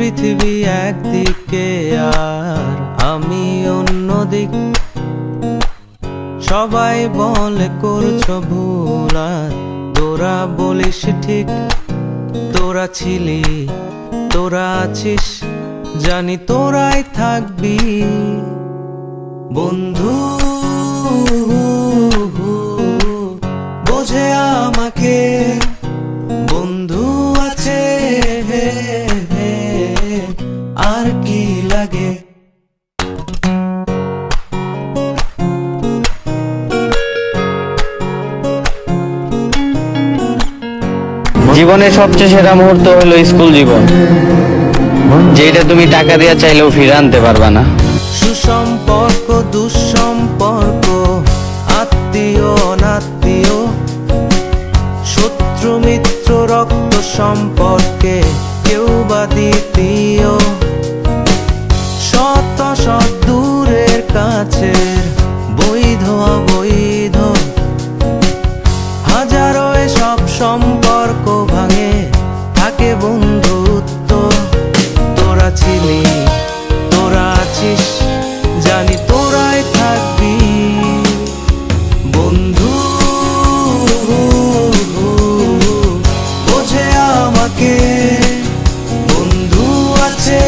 পৃথিবী একদিকে আর আমি অন্যদিক। সবাই বলে করছো ভুল আর তোরা বলিস ঠিক। তোরা ছিলি, তোরা আছিস, জানি তোরাই থাকবি বন্ধু। বোঝে আমাকে বন্ধু আছে, আর কি লাগে। জীবনের সবচেয়ে সেরা মুহূর্ত হলো স্কুল জীবন, যেটা তুমি টাকা দিয়ে চাইলেও ফিরে আনতে পারবা না। সুসম্পর্ক দুঃসম্পর্ক, আত্মীয় অনাত্মীয়, শত্রু মিত্র রক্ত সম্পর্কে কেউ বা দ্বিতীয়। শত শত দূরের কাছের, বৈধ অবৈধ, হাজারো এসব সম্পর্ক ভাঙে, থাকে বন্ধুত্ব। তোরা ছিলি, তোরা আছিস, জানি তোরাই থাকবি বন্ধু। বোঝে আমাকে বন্ধু আছে,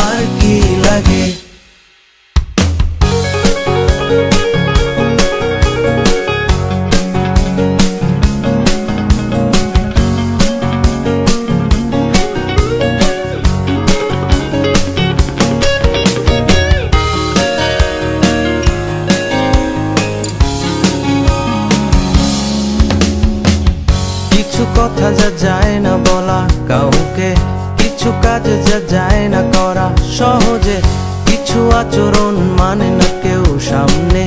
আর কি লাগে। কিছু কথা যা যায় না বলা কাউকে, কিছু কাজ যা যায় না করা সহজে, কিছু আচরণ মানে না কেউ সামনে,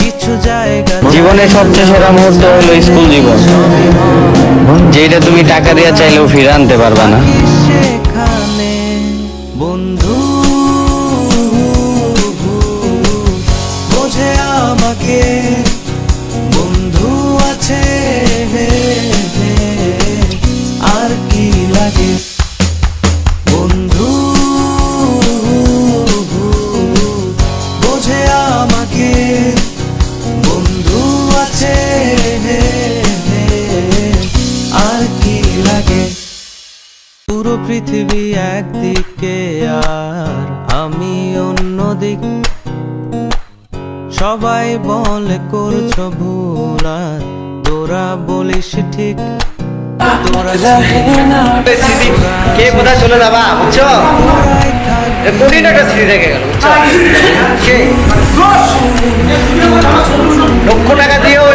কিছু জায়গা। জীবনের সবচেয়ে সেরা মুহূর্ত হলো স্কুল জীবন, যেটা তুমি টাকা দিয়ে চাইলেও ফিরে আনতে পারবা না। সেখানে বন্ধু বোঝে আমাকে বন্ধু আছে, আর কি লাগে বন্ধু। বোঝে আমাকে বন্ধু আছে, আর কি লাগে। পুরো পৃথিবী একদিকে আর আমি অন্যদিক। সবাই বলে করছো ভুল আর তোরা বলিস ঠিক। তোরা কে কোথায় চলে যাবা বুঝছো, কোটি টাকা ছিঁড়ে রেখে গেল বুঝছো, লক্ষ টাকা দিয়েও